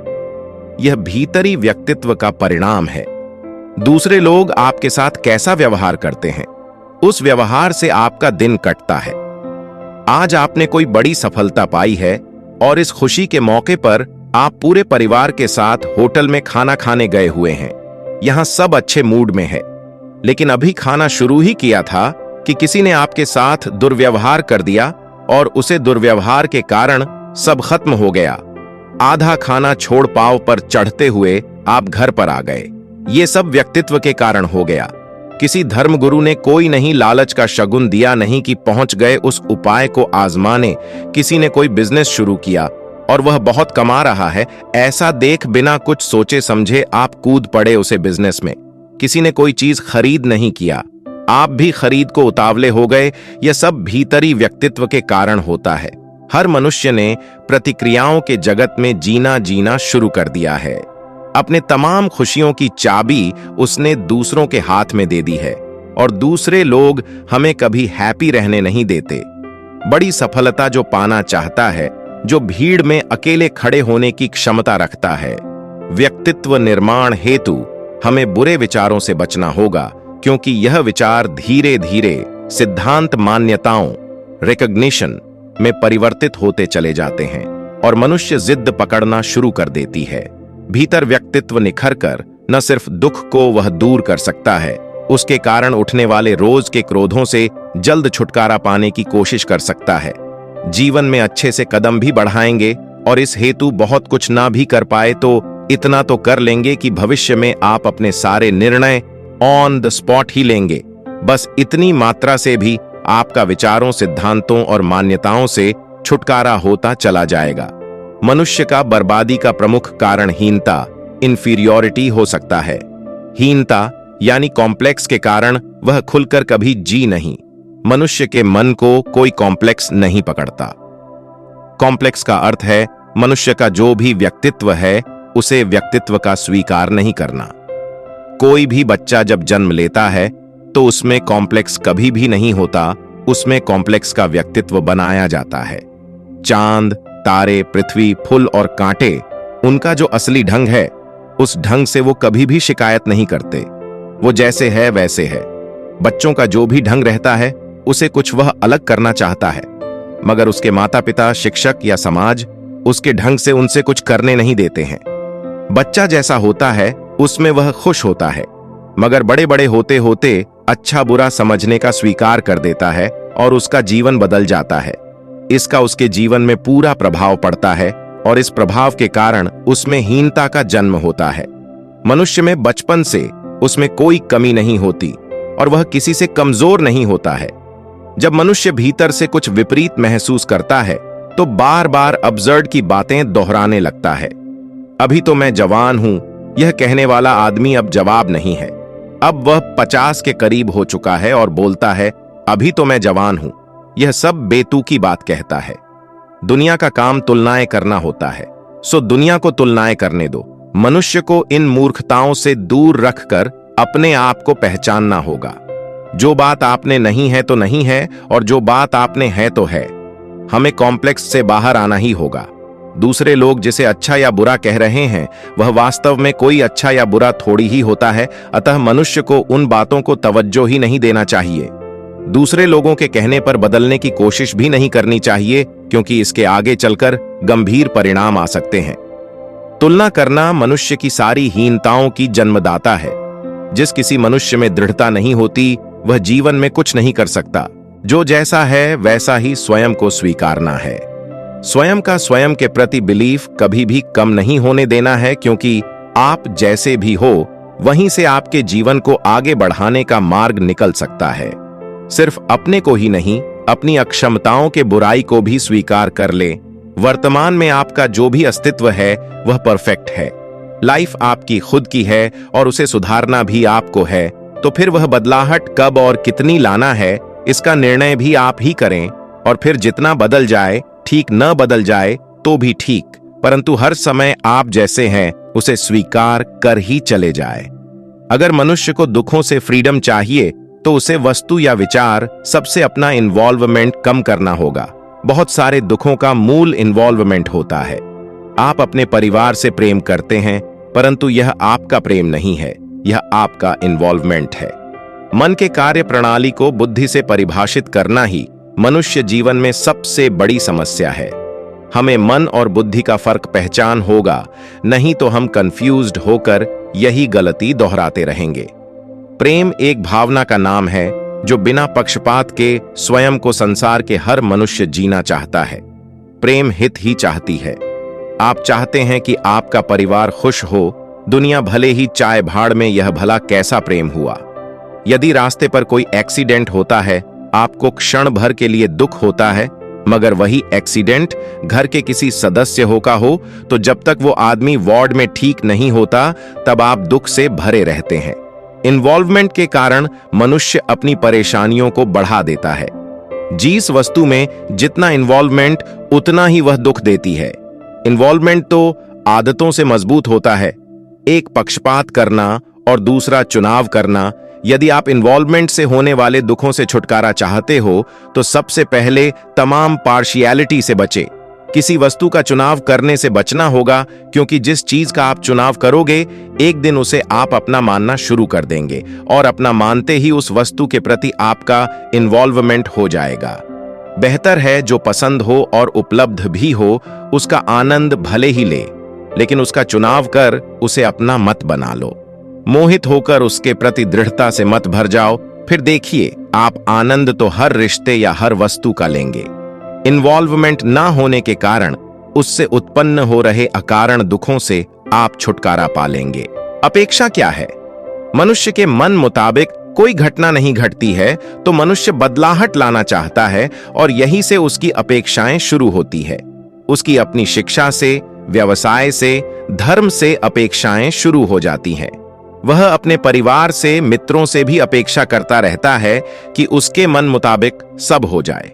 यह भीतरी व्यक्तित्व का परिणाम है। दूसरे लोग आपके साथ कैसा व्यवहार करते हैं, उस व्यवहार से आपका दिन कटता है। आज आपने कोई बड़ी सफलता पाई है और इस खुशी के मौके पर आप पूरे परिवार के साथ होटल में खाना खाने गए हुए हैं। यहां सब अच्छे मूड में है, लेकिन अभी खाना शुरू ही किया था कि किसी ने आपके साथ दुर्व्यवहार कर दिया और उसे दुर्व्यवहार के कारण सब खत्म हो गया। आधा खाना छोड़ पांव पर चढ़ते हुए आप घर पर आ गए। ये सब व्यक्तित्व के कारण हो गया। किसी धर्मगुरु ने कोई नहीं लालच का शगुन दिया नहीं कि पहुंच गए उस उपाय को आजमाने। किसी ने कोई बिजनेस शुरू किया और वह बहुत कमा रहा है, ऐसा देख बिना कुछ सोचे समझे आप कूद पड़े उसे बिजनेस में। किसी ने कोई चीज खरीद नहीं किया, आप भी खरीद को उतावले हो गए। यह सब भीतरी व्यक्तित्व के कारण होता है। हर मनुष्य ने प्रतिक्रियाओं के जगत में जीना शुरू कर दिया है। अपने तमाम खुशियों की चाबी उसने दूसरों के हाथ में दे दी है और दूसरे लोग हमें कभी हैप्पी रहने नहीं देते। बड़ी सफलता जो पाना चाहता है, जो भीड़ में अकेले खड़े होने की क्षमता रखता है। व्यक्तित्व निर्माण हेतु हमें बुरे विचारों से बचना होगा, क्योंकि यह विचार धीरे धीरे सिद्धांत मान्यताओं रिकॉग्निशन में परिवर्तित होते चले जाते हैं और मनुष्य जिद पकड़ना शुरू कर देती है। भीतर व्यक्तित्व निखर कर न सिर्फ दुख को वह दूर कर सकता है, उसके कारण उठने वाले रोज के क्रोधों से जल्द छुटकारा पाने की कोशिश कर सकता है। जीवन में अच्छे से कदम भी बढ़ाएंगे और इस हेतु बहुत कुछ ना भी कर पाए तो इतना तो कर लेंगे कि भविष्य में आप अपने सारे निर्णय ऑन द स्पॉट ही लेंगे। बस इतनी मात्रा से भी आपका विचारों, सिद्धांतों और मान्यताओं से छुटकारा होता चला जाएगा। मनुष्य का बर्बादी का प्रमुख कारण हीनता, इंफीरियॉरिटी हो सकता है। हीनता यानी कॉम्प्लेक्स के कारण वह खुलकर कभी जी नहीं। मनुष्य के मन को कोई कॉम्प्लेक्स नहीं पकड़ता। कॉम्प्लेक्स का अर्थ है मनुष्य का जो भी व्यक्तित्व है उसे व्यक्तित्व का स्वीकार नहीं करना। कोई भी बच्चा जब जन्म लेता है तो उसमें कॉम्प्लेक्स कभी भी नहीं होता, उसमें कॉम्प्लेक्स का व्यक्तित्व बनाया जाता है। चांद, तारे, पृथ्वी, फूल और कांटे, उनका जो असली ढंग है उस ढंग से वो कभी भी शिकायत नहीं करते। वो जैसे है वैसे है। बच्चों का जो भी ढंग रहता है उसे कुछ वह अलग करना चाहता है, मगर उसके माता पिता, शिक्षक या समाज उसके ढंग से उनसे कुछ करने नहीं देते हैं। बच्चा जैसा होता है उसमें वह खुश होता है, मगर बड़े बड़े होते होते अच्छा बुरा समझने का स्वीकार कर देता है और उसका जीवन बदल जाता है। इसका उसके जीवन में पूरा प्रभाव पड़ता है और इस प्रभाव के कारण उसमें हीनता का जन्म होता है। मनुष्य में बचपन से उसमें कोई कमी नहीं होती और वह किसी से कमजोर नहीं होता है। जब मनुष्य भीतर से कुछ विपरीत महसूस करता है तो बार बार अब्सर्ड की बातें दोहराने लगता है। अभी तो मैं जवान हूं, यह कहने वाला आदमी अब जवाब नहीं है। अब वह 50 के करीब हो चुका है और बोलता है अभी तो मैं जवान हूं। यह सब बेतुकी बात कहता है। दुनिया का काम तुलनाएं करना होता है, सो दुनिया को तुलनाएं करने दो। मनुष्य को इन मूर्खताओं से दूर रखकर अपने आप को पहचानना होगा। जो बात आपने नहीं है तो नहीं है और जो बात आपने है तो है। हमें कॉम्प्लेक्स से बाहर आना ही होगा। दूसरे लोग जिसे अच्छा या बुरा कह रहे हैं वह वास्तव में कोई अच्छा या बुरा थोड़ी ही होता है, अतः मनुष्य को उन बातों को तवज्जो ही नहीं देना चाहिए। दूसरे लोगों के कहने पर बदलने की कोशिश भी नहीं करनी चाहिए, क्योंकि इसके आगे चलकर गंभीर परिणाम आ सकते हैं। तुलना करना मनुष्य की सारी हीनताओं की जन्मदाता है। जिस किसी मनुष्य में दृढ़ता नहीं होती वह जीवन में कुछ नहीं कर सकता। जो जैसा है वैसा ही स्वयं को स्वीकारना है। स्वयं का स्वयं के प्रति बिलीफ कभी भी कम नहीं होने देना है, क्योंकि आप जैसे भी हो वहीं से आपके जीवन को आगे बढ़ाने का मार्ग निकल सकता है। सिर्फ अपने को ही नहीं, अपनी अक्षमताओं के बुराई को भी स्वीकार कर ले। वर्तमान में आपका जो भी अस्तित्व है वह परफेक्ट है। लाइफ आपकी खुद की है और उसे सुधारना भी आपको है। तो फिर वह बदलाहट कब और कितनी लाना है इसका निर्णय भी आप ही करें। और फिर जितना बदल जाए, ठीक न बदल जाए तो भी ठीक, परंतु हर समय आप जैसे हैं उसे स्वीकार कर ही चले जाए। अगर मनुष्य को दुखों से फ्रीडम चाहिए तो उसे वस्तु या विचार सबसे अपना इन्वॉल्वमेंट कम करना होगा। बहुत सारे दुखों का मूल इन्वॉल्वमेंट होता है। आप अपने परिवार से प्रेम करते हैं, परंतु यह आपका प्रेम नहीं है, यह आपका इन्वॉल्वमेंट है। मन के कार्य प्रणाली को बुद्धि से परिभाषित करना ही मनुष्य जीवन में सबसे बड़ी समस्या है। हमें मन और बुद्धि का फर्क पहचान होगा, नहीं तो हम कंफ्यूज्ड होकर यही गलती दोहराते रहेंगे। प्रेम एक भावना का नाम है जो बिना पक्षपात के स्वयं को संसार के हर मनुष्य जीना चाहता है। प्रेम हित ही चाहती है। आप चाहते हैं कि आपका परिवार खुश हो, दुनिया भले ही चाय भाड़ में, यह भला कैसा प्रेम हुआ। यदि रास्ते पर कोई एक्सीडेंट होता है, आपको क्षण भर के लिए दुख होता है, मगर वही एक्सीडेंट घर के किसी सदस्य का हो तो जब तक वो आदमी वार्ड में ठीक नहीं होता तब आप दुख से भरे रहते हैं। इन्वॉल्वमेंट के कारण मनुष्य अपनी परेशानियों को बढ़ा देता है। जिस वस्तु में जितना इन्वॉल्वमेंट उतना ही वह दुख देती है। इन्वॉल्वमेंट तो आदतों से मजबूत होता है, एक पक्षपात करना और दूसरा चुनाव करना। यदि आप इन्वॉल्वमेंट से होने वाले दुखों से छुटकारा चाहते हो तो सबसे पहले तमाम पार्शियलिटी से बचे। किसी वस्तु का चुनाव करने से बचना होगा, क्योंकि जिस चीज का आप चुनाव करोगे एक दिन उसे आप अपना मानना शुरू कर देंगे और अपना मानते ही उस वस्तु के प्रति आपका इन्वॉल्वमेंट हो जाएगा। बेहतर है जो पसंद हो और उपलब्ध भी हो उसका आनंद भले ही ले, लेकिन उसका चुनाव कर उसे अपना मत बना लो। मोहित होकर उसके प्रति दृढ़ता से मत भर जाओ, फिर देखिए आप आनंद तो हर रिश्ते या हर वस्तु का लेंगे। इन्वॉल्वमेंट ना होने के कारण उससे उत्पन्न हो रहे अकारण दुखों से आप छुटकारा पा लेंगे। अपेक्षा क्या है? मनुष्य के मन मुताबिक कोई घटना नहीं घटती है तो मनुष्य बदलाहट लाना चाहता है और यहीं से उसकी अपेक्षाएं शुरू होती है। उसकी अपनी शिक्षा से, व्यवसाय से, धर्म से अपेक्षाएं शुरू हो जाती हैं। वह अपने परिवार से, मित्रों से भी अपेक्षा करता रहता है कि उसके मन मुताबिक सब हो जाए।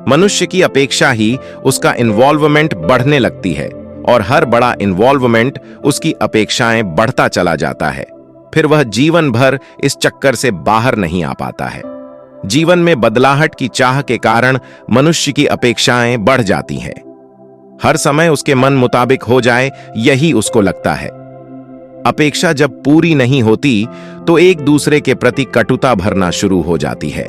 मनुष्य की अपेक्षा ही उसका इन्वॉल्वमेंट बढ़ने लगती है और हर बड़ा इन्वॉल्वमेंट उसकी अपेक्षाएं बढ़ता चला जाता है। फिर वह जीवन भर इस चक्कर से बाहर नहीं आ पाता है। जीवन में बदलाहट की चाह के कारण मनुष्य की अपेक्षाएं बढ़ जाती हैं। हर समय उसके मन मुताबिक हो जाए यही उसको लगता है। अपेक्षा जब पूरी नहीं होती तो एक दूसरे के प्रति कटुता भरना शुरू हो जाती है।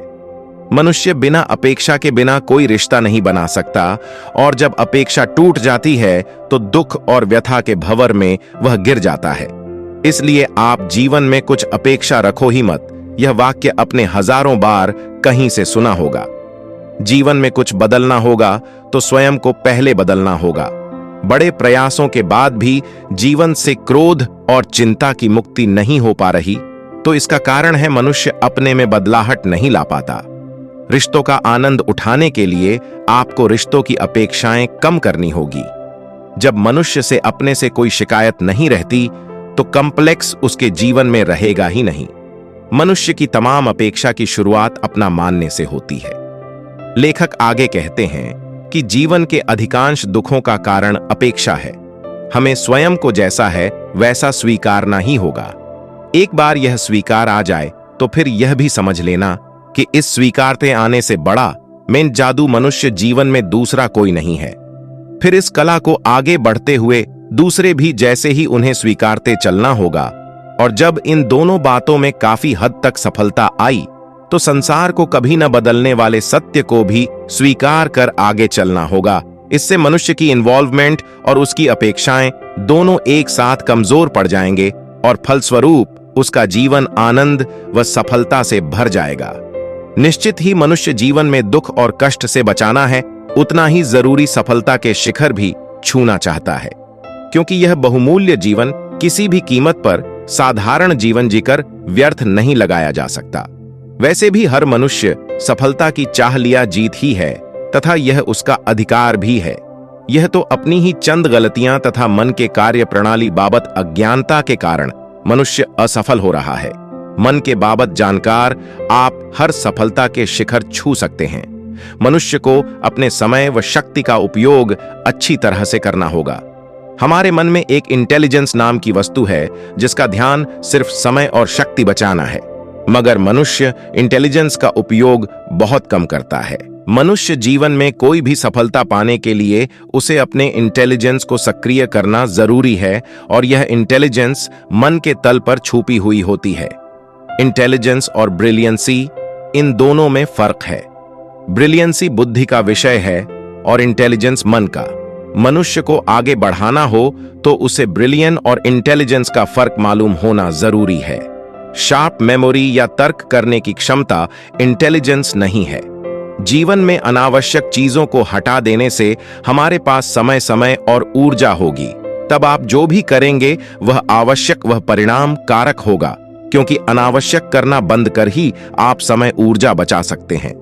मनुष्य बिना अपेक्षा के बिना कोई रिश्ता नहीं बना सकता और जब अपेक्षा टूट जाती है तो दुख और व्यथा के भंवर में वह गिर जाता है। इसलिए आप जीवन में कुछ अपेक्षा रखो ही मत। यह वाक्य अपने हजारों बार कहीं से सुना होगा। जीवन में कुछ बदलना होगा तो स्वयं को पहले बदलना होगा। बड़े प्रयासों के बाद भी जीवन से क्रोध और चिंता की मुक्ति नहीं हो पा रही तो इसका कारण है मनुष्य अपने में बदलाहट नहीं ला पाता। रिश्तों का आनंद उठाने के लिए आपको रिश्तों की अपेक्षाएं कम करनी होगी। जब मनुष्य से अपने से कोई शिकायत नहीं रहती तो कॉम्प्लेक्स उसके जीवन में रहेगा ही नहीं। मनुष्य की तमाम अपेक्षा की शुरुआत अपना मानने से होती है। लेखक आगे कहते हैं कि जीवन के अधिकांश दुखों का कारण अपेक्षा है। हमें स्वयं को जैसा है वैसा स्वीकारना ही होगा। एक बार यह स्वीकार आ जाए तो फिर यह भी समझ लेना कि इस स्वीकारते आने से बड़ा मेन जादू मनुष्य जीवन में दूसरा कोई नहीं है। फिर इस कला को आगे बढ़ते हुए दूसरे भी जैसे ही उन्हें स्वीकारते चलना होगा और जब इन दोनों बातों में काफी हद तक सफलता आई तो संसार को कभी न बदलने वाले सत्य को भी स्वीकार कर आगे चलना होगा। इससे मनुष्य की इन्वॉल्वमेंट और उसकी अपेक्षाएं दोनों एक साथ कमजोर पड़ जाएंगे और फलस्वरूप उसका जीवन आनंद व सफलता से भर जाएगा। निश्चित ही मनुष्य जीवन में दुख और कष्ट से बचाना है, उतना ही जरूरी सफलता के शिखर भी छूना चाहता है, क्योंकि यह बहुमूल्य जीवन किसी भी कीमत पर साधारण जीवन जीकर व्यर्थ नहीं लगाया जा सकता। वैसे भी हर मनुष्य सफलता की चाह लिया जीत ही है तथा यह उसका अधिकार भी है। यह तो अपनी ही चंद गलतियां तथा मन के कार्य प्रणाली बाबत अज्ञानता के कारण मनुष्य असफल हो रहा है। मन के बाबत जानकार आप हर सफलता के शिखर छू सकते हैं। मनुष्य को अपने समय व शक्ति का उपयोग अच्छी तरह से करना होगा। हमारे मन में एक इंटेलिजेंस नाम की वस्तु है जिसका ध्यान सिर्फ समय और शक्ति बचाना है, मगर मनुष्य इंटेलिजेंस का उपयोग बहुत कम करता है। मनुष्य जीवन में कोई भी सफलता पाने के लिए उसे अपने इंटेलिजेंस को सक्रिय करना जरूरी है और यह इंटेलिजेंस मन के तल पर छुपी हुई होती है। इंटेलिजेंस और ब्रिलियंसी, इन दोनों में फर्क है। ब्रिलियंसी बुद्धि का विषय है और इंटेलिजेंस मन का। मनुष्य को आगे बढ़ाना हो तो उसे ब्रिलियन और इंटेलिजेंस का फर्क मालूम होना जरूरी है। शार्प मेमोरी या तर्क करने की क्षमता इंटेलिजेंस नहीं है। जीवन में अनावश्यक चीजों को हटा देने से हमारे पास समय समय और ऊर्जा होगी। तब आप जो भी करेंगे वह आवश्यक, वह परिणाम कारक होगा। क्योंकि अनावश्यक करना बंद कर ही आप समय ऊर्जा बचा सकते हैं।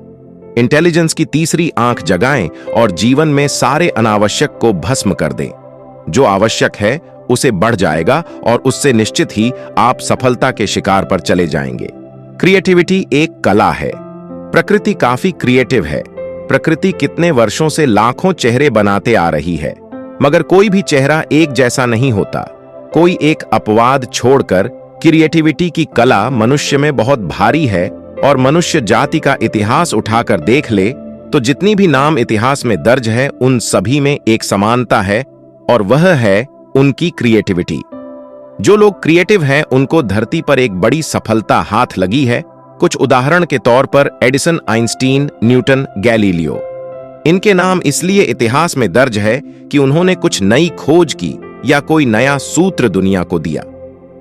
इंटेलिजेंस की तीसरी आंख जगाएं और जीवन में सारे अनावश्यक को भस्म कर दें। जो आवश्यक है उसे बढ़ जाएगा और उससे निश्चित ही आप सफलता के शिकार पर चले जाएंगे। क्रिएटिविटी एक कला है। प्रकृति काफी क्रिएटिव है। प्रकृति कितने वर्षों से लाखों चेहरे बनाते आ रही है, मगर कोई भी चेहरा एक जैसा नहीं होता। कोई एक अपवाद छोड़कर क्रिएटिविटी की कला मनुष्य में बहुत भारी है, और मनुष्य जाति का इतिहास उठाकर देख ले तो जितनी भी नाम इतिहास में दर्ज है उन सभी में एक समानता है, और वह है उनकी क्रिएटिविटी। जो लोग क्रिएटिव हैं उनको धरती पर एक बड़ी सफलता हाथ लगी है। कुछ उदाहरण के तौर पर एडिसन, आइंस्टीन, न्यूटन, गैलीलियो। इनके नाम इसलिए इतिहास में दर्ज है कि उन्होंने कुछ नई खोज की या कोई नया सूत्र दुनिया को दिया।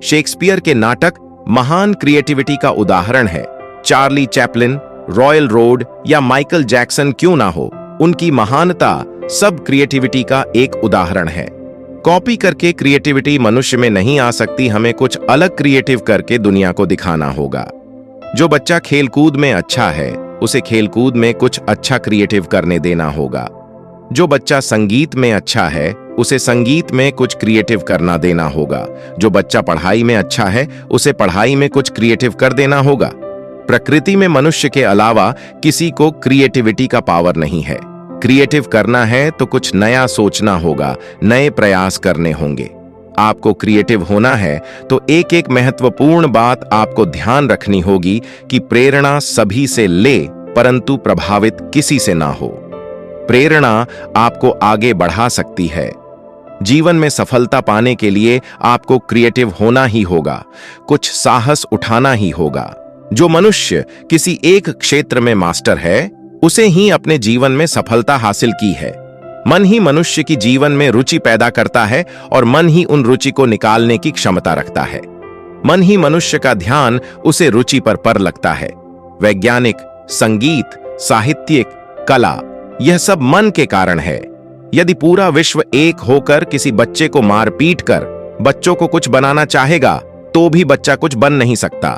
शेक्सपियर के नाटक महान क्रिएटिविटी का उदाहरण है। चार्ली चैपलिन, रॉयल रोड या माइकल जैक्सन क्यों ना हो, उनकी महानता सब क्रिएटिविटी का एक उदाहरण है। कॉपी करके क्रिएटिविटी मनुष्य में नहीं आ सकती, हमें कुछ अलग क्रिएटिव करके दुनिया को दिखाना होगा। जो बच्चा खेलकूद में अच्छा है उसे खेलकूद में कुछ अच्छा क्रिएटिव करने देना होगा। जो बच्चा संगीत में अच्छा है उसे संगीत में कुछ क्रिएटिव करना देना होगा। जो बच्चा पढ़ाई में अच्छा है उसे पढ़ाई में कुछ क्रिएटिव कर देना होगा। प्रकृति में मनुष्य के अलावा किसी को क्रिएटिविटी का पावर नहीं है। क्रिएटिव करना है तो कुछ नया सोचना होगा, नए प्रयास करने होंगे। आपको क्रिएटिव होना है तो एक एक महत्वपूर्ण बात आपको ध्यान रखनी होगी कि प्रेरणा सभी से ले परंतु प्रभावित किसी से ना हो। प्रेरणा आपको आगे बढ़ा सकती है। जीवन में सफलता पाने के लिए आपको क्रिएटिव होना ही होगा, कुछ साहस उठाना ही होगा। जो मनुष्य किसी एक क्षेत्र में मास्टर है उसे ही अपने जीवन में सफलता हासिल की है। मन ही मनुष्य की जीवन में रुचि पैदा करता है और मन ही उन रुचि को निकालने की क्षमता रखता है। मन ही मनुष्य का ध्यान उसे रुचि पर लगता है। वैज्ञानिक, संगीत, साहित्यिक, कला, यह सब मन के कारण है। यदि पूरा विश्व एक होकर किसी बच्चे को मार पीट कर बच्चों को कुछ बनाना चाहेगा तो भी बच्चा कुछ बन नहीं सकता।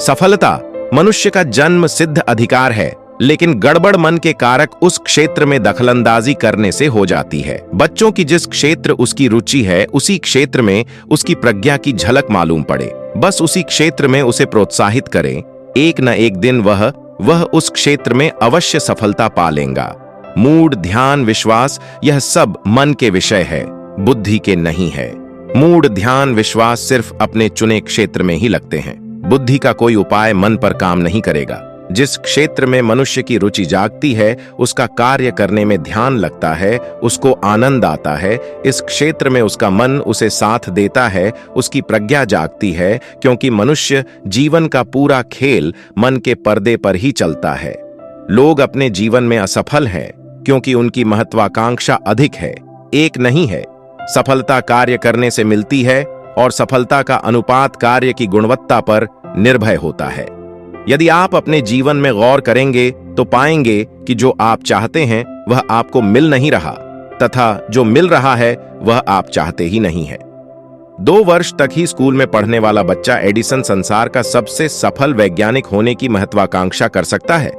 सफलता मनुष्य का जन्म सिद्ध अधिकार है, लेकिन गड़बड़ मन के कारक उस क्षेत्र में दखलंदाजी करने से हो जाती है। बच्चों की जिस क्षेत्र उसकी रुचि है उसी क्षेत्र में उसकी प्रज्ञा की झलक मालूम पड़े, बस उसी क्षेत्र में उसे प्रोत्साहित करें। एक न एक दिन वह उस क्षेत्र में अवश्य सफलता पा लेगा। मूड, ध्यान, विश्वास, यह सब मन के विषय है, बुद्धि के नहीं है। मूड, ध्यान, विश्वास सिर्फ अपने चुने क्षेत्र में ही लगते हैं। बुद्धि का कोई उपाय मन पर काम नहीं करेगा। जिस क्षेत्र में मनुष्य की रुचि जागती है उसका कार्य करने में ध्यान लगता है, उसको आनंद आता है। इस क्षेत्र में उसका मन उसे साथ देता है, उसकी प्रज्ञा जागती है, क्योंकि मनुष्य जीवन का पूरा खेल मन के पर्दे पर ही चलता है। लोग अपने जीवन में असफल हैं क्योंकि उनकी महत्वाकांक्षा अधिक है, एक नहीं है। सफलता कार्य करने से मिलती है और सफलता का अनुपात कार्य की गुणवत्ता पर निर्भर होता है। यदि आप अपने जीवन में गौर करेंगे तो पाएंगे कि जो आप चाहते हैं वह आपको मिल नहीं रहा, तथा जो मिल रहा है वह आप चाहते ही नहीं है। 2 वर्ष तक ही स्कूल में पढ़ने वाला बच्चा एडिसन संसार का सबसे सफल वैज्ञानिक होने की महत्वाकांक्षा कर सकता है?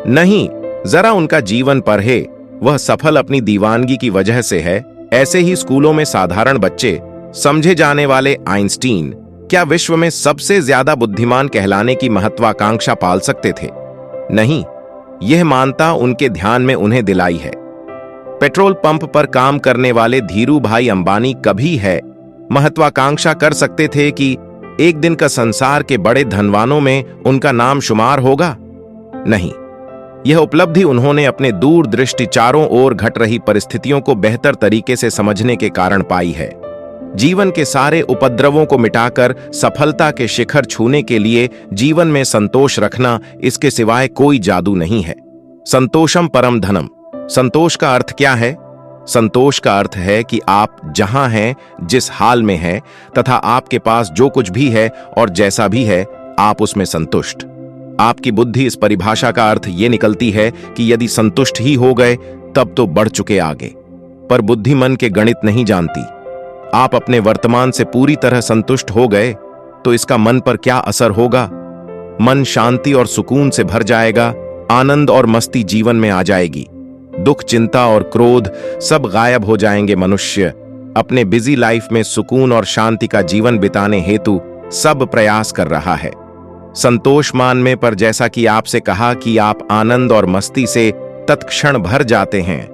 नहीं, जरा उनका जीवन पढ़े, वह सफल अपनी दीवानगी की वजह से है। ऐसे ही स्कूलों में साधारण बच्चे समझे जाने वाले आइंस्टीन क्या विश्व में सबसे ज्यादा बुद्धिमान कहलाने की महत्वाकांक्षा पाल सकते थे? नहीं, यह मानता उनके ध्यान में उन्हें दिलाई है। पेट्रोल पंप पर काम करने वाले धीरू भाई अंबानी कभी है महत्वाकांक्षा कर सकते थे कि एक दिन का संसार के बड़े धनवानों में उनका नाम शुमार होगा? नहीं, यह उपलब्धि उन्होंने अपने दूरदृष्टि चारों ओर घट रही परिस्थितियों को बेहतर तरीके से समझने के कारण पाई है। जीवन के सारे उपद्रवों को मिटाकर सफलता के शिखर छूने के लिए जीवन में संतोष रखना, इसके सिवाय कोई जादू नहीं है। संतोषम परम धनम। संतोष का अर्थ क्या है? संतोष का अर्थ है कि आप जहां हैं, जिस हाल में हैं, तथा आपके पास जो कुछ भी है और जैसा भी है, आप उसमें संतुष्ट। आपकी बुद्धि इस परिभाषा का अर्थ ये निकलती है कि यदि संतुष्ट ही हो गए तब तो बढ़ चुके आगे। पर बुद्धि मन के गणित नहीं जानती। आप अपने वर्तमान से पूरी तरह संतुष्ट हो गए तो इसका मन पर क्या असर होगा? मन शांति और सुकून से भर जाएगा, आनंद और मस्ती जीवन में आ जाएगी, दुख, चिंता और क्रोध सब गायब हो जाएंगे। मनुष्य अपने बिजी लाइफ में सुकून और शांति का जीवन बिताने हेतु सब प्रयास कर रहा है। संतोष मान में पर जैसा कि आपसे कहा कि आप आनंद और मस्ती से तत्क्षण भर जाते हैं,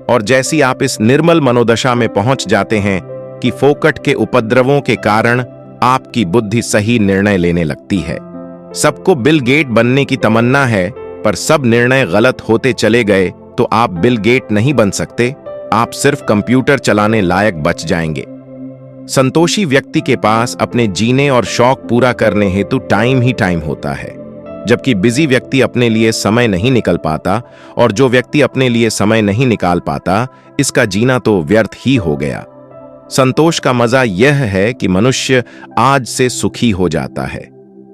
और जैसी आप इस निर्मल मनोदशा में पहुंच जाते हैं कि फोकट के उपद्रवों के कारण आपकी बुद्धि सही निर्णय लेने लगती है। सबको बिल गेट बनने की तमन्ना है, पर सब निर्णय गलत होते चले गए तो आप बिल गेट नहीं बन सकते, आप सिर्फ कंप्यूटर चलाने लायक बच जाएंगे। संतोषी व्यक्ति के पास अपने जीने और शौक पूरा करने हेतु टाइम ही टाइम होता है, जबकि बिजी व्यक्ति अपने लिए समय नहीं निकल पाता, और जो व्यक्ति अपने लिए समय नहीं निकाल पाता, इसका जीना तो व्यर्थ ही हो गया। संतोष का मजा यह है कि मनुष्य आज से सुखी हो जाता है।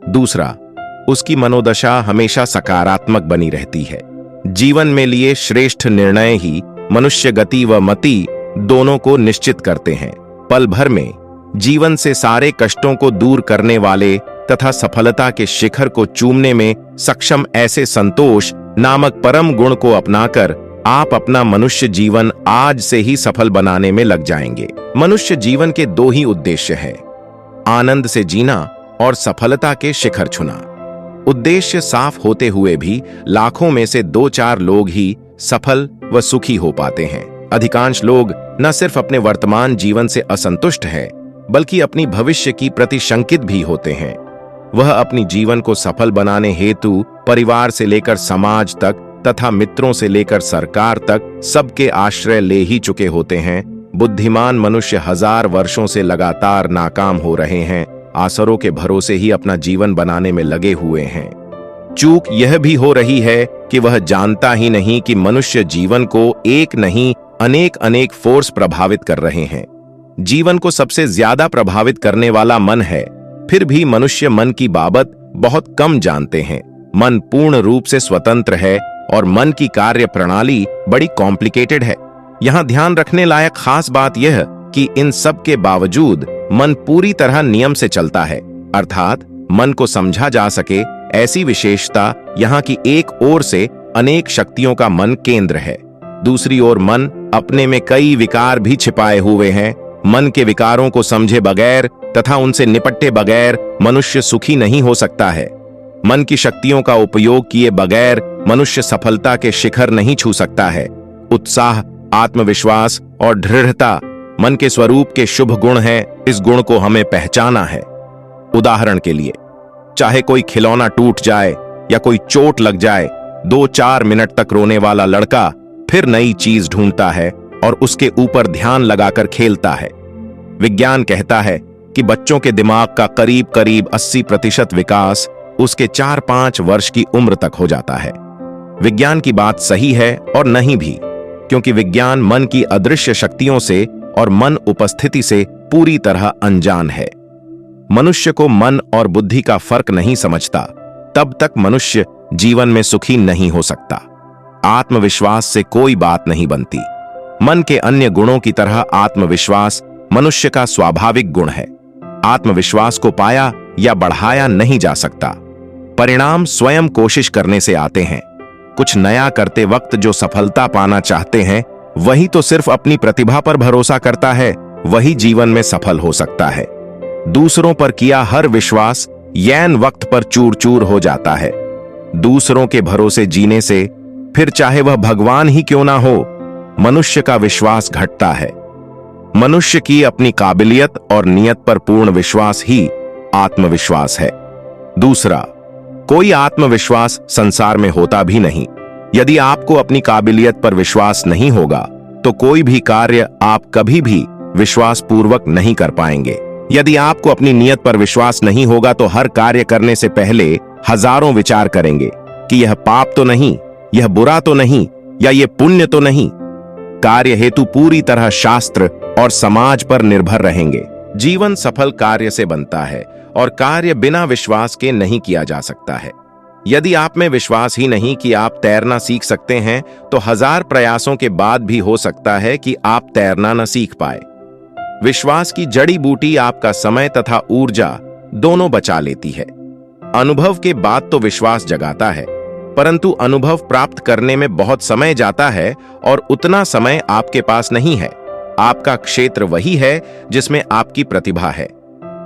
दूसरा, उसकी मनोदशा हमेशा सकारात्मक बनी रहती है। जीवन में लिए श्रेष्ठ निर्णय ही मनुष्य गति व मति दोनों को निश्चित करते हैं। पल भर में जीवन से सारे कष्टों को दूर करने वाले तथा सफलता के शिखर को चूमने में सक्षम ऐसे संतोष नामक परम गुण को अपनाकर आप अपना मनुष्य जीवन आज से ही सफल बनाने में लग जाएंगे। मनुष्य जीवन के दो ही उद्देश्य हैं, आनंद से जीना और सफलता के शिखर छूना। उद्देश्य साफ होते हुए भी लाखों में से 2-4 लोग ही सफल व सुखी हो पाते हैं। अधिकांश लोग न सिर्फ अपने वर्तमान जीवन से असंतुष्ट हैं, बल्कि अपनी भविष्य की प्रति शंकित भी होते हैं। वह अपनी जीवन को सफल बनाने हेतु परिवार से लेकर समाज तक तथा मित्रों से लेकर सरकार तक सबके आश्रय ले ही चुके होते हैं। बुद्धिमान मनुष्य 1000 वर्षों से लगातार नाकाम हो रहे हैं, आसरों के भरोसे ही अपना जीवन बनाने में लगे हुए हैं। चूक यह भी हो रही है कि वह जानता ही नहीं कि मनुष्य जीवन को एक नहीं अनेक फोर्स प्रभावित कर रहे हैं। जीवन को सबसे ज्यादा प्रभावित करने वाला मन है, फिर भी मनुष्य मन की बाबत बहुत कम जानते हैं। मन पूर्ण रूप से स्वतंत्र है और मन की कार्य प्रणाली बड़ी कॉम्प्लिकेटेड है। यहाँ ध्यान रखने लायक खास बात यह कि इन सब के बावजूद मन पूरी तरह नियम से चलता है, अर्थात मन को समझा जा सके ऐसी विशेषता यहाँ की एक ओर से अनेक शक्तियों का मन केंद्र है, दूसरी ओर मन अपने में कई विकार भी छिपाए हुए हैं। मन के विकारों को समझे बगैर तथा उनसे निपटे बगैर मनुष्य सुखी नहीं हो सकता है। मन की शक्तियों का उपयोग किए बगैर मनुष्य सफलता के शिखर नहीं छू सकता है। उत्साह, आत्मविश्वास और दृढ़ता मन के स्वरूप के शुभ गुण हैं। इस गुण को हमें पहचाना है। उदाहरण के लिए, चाहे कोई खिलौना टूट जाए या कोई चोट लग जाए, 2-4 मिनट तक रोने वाला लड़का फिर नई चीज ढूंढता है और उसके ऊपर ध्यान लगाकर खेलता है। विज्ञान कहता है कि बच्चों के दिमाग का करीब 80% विकास उसके 4-5 वर्ष की उम्र तक हो जाता है। विज्ञान की बात सही है और नहीं भी, क्योंकि विज्ञान मन की अदृश्य शक्तियों से और मन उपस्थिति से पूरी तरह अनजान है। मनुष्य को मन और बुद्धि का फर्क नहीं समझता, तब तक मनुष्य जीवन में सुखी नहीं हो सकता। आत्मविश्वास से कोई बात नहीं बनती। मन के अन्य गुणों की तरह आत्मविश्वास मनुष्य का स्वाभाविक गुण है। आत्मविश्वास को पाया या बढ़ाया नहीं जा सकता। परिणाम स्वयं कोशिश करने से आते हैं। कुछ नया करते वक्त जो सफलता पाना चाहते हैं, वही तो सिर्फ अपनी प्रतिभा पर भरोसा करता है, वही जीवन में सफल हो सकता है। दूसरों पर किया हर विश्वास यैन वक्त पर चूर चूर हो जाता है। दूसरों के भरोसे जीने से, फिर चाहे वह भगवान ही क्यों ना हो, मनुष्य का विश्वास घटता है। मनुष्य की अपनी काबिलियत और नियत पर पूर्ण विश्वास ही आत्मविश्वास है। दूसरा, कोई आत्मविश्वास संसार में होता भी नहीं। यदि आपको अपनी काबिलियत पर विश्वास नहीं होगा, तो कोई भी कार्य आप कभी भी विश्वास पूर्वक नहीं कर पाएंगे। यदि आपको अपनी नियत पर विश्वास नहीं होगा, तो हर कार्य करने से पहले हजारों विचार करेंगे कि यह पाप तो नहीं, यह बुरा तो नहीं, या यह पुण्य तो नहीं। कार्य हेतु पूरी तरह शास्त्र और समाज पर निर्भर रहेंगे। जीवन सफल कार्य से बनता है और कार्य बिना विश्वास के नहीं किया जा सकता है। यदि आप में विश्वास ही नहीं कि आप तैरना सीख सकते हैं, तो 1000 प्रयासों के बाद भी हो सकता है कि आप तैरना न सीख पाए। विश्वास की जड़ी बूटी आपका समय तथा ऊर्जा दोनों बचा लेती है। अनुभव के बाद तो विश्वास जगाता है, परंतु अनुभव प्राप्त करने में बहुत समय जाता है और उतना समय आपके पास नहीं है। आपका क्षेत्र वही है जिसमें आपकी प्रतिभा है।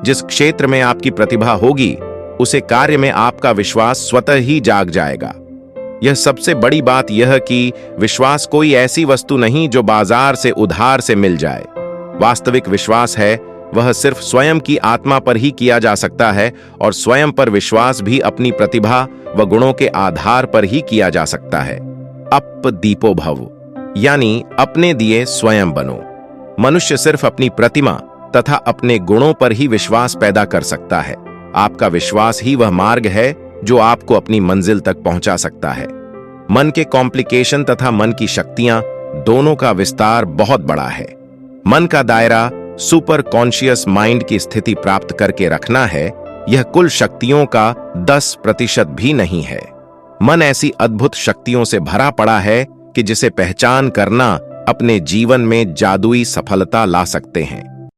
जिस क्षेत्र में आपकी प्रतिभा होगी, उसे कार्य में आपका विश्वास स्वतः ही जाग जाएगा। यह सबसे बड़ी बात यह कि विश्वास कोई ऐसी वस्तु नहीं जो बाजार से उधार से मिल जाए। वास्तविक विश्वास है वह सिर्फ स्वयं की आत्मा पर ही किया जा सकता है, और स्वयं पर विश्वास भी अपनी प्रतिभा व गुणों के आधार पर ही किया जा सकता है। अप दीपो भव, यानी अपने दिए स्वयं बनो। मनुष्य सिर्फ अपनी प्रतिमा तथा अपने गुणों पर ही विश्वास पैदा कर सकता है। आपका विश्वास ही वह मार्ग है जो आपको अपनी मंजिल तक पहुंचा सकता है। मन के कॉम्प्लिकेशन तथा मन की शक्तियां दोनों का विस्तार बहुत बड़ा है। मन का दायरा सुपर कॉन्शियस माइंड की स्थिति प्राप्त करके रखना है। यह कुल शक्तियों का 10% भी नहीं है। मन ऐसी अद्भुत शक्तियों से भरा पड़ा है कि जिसे पहचान करना अपने जीवन में जादुई सफलता ला सकते हैं।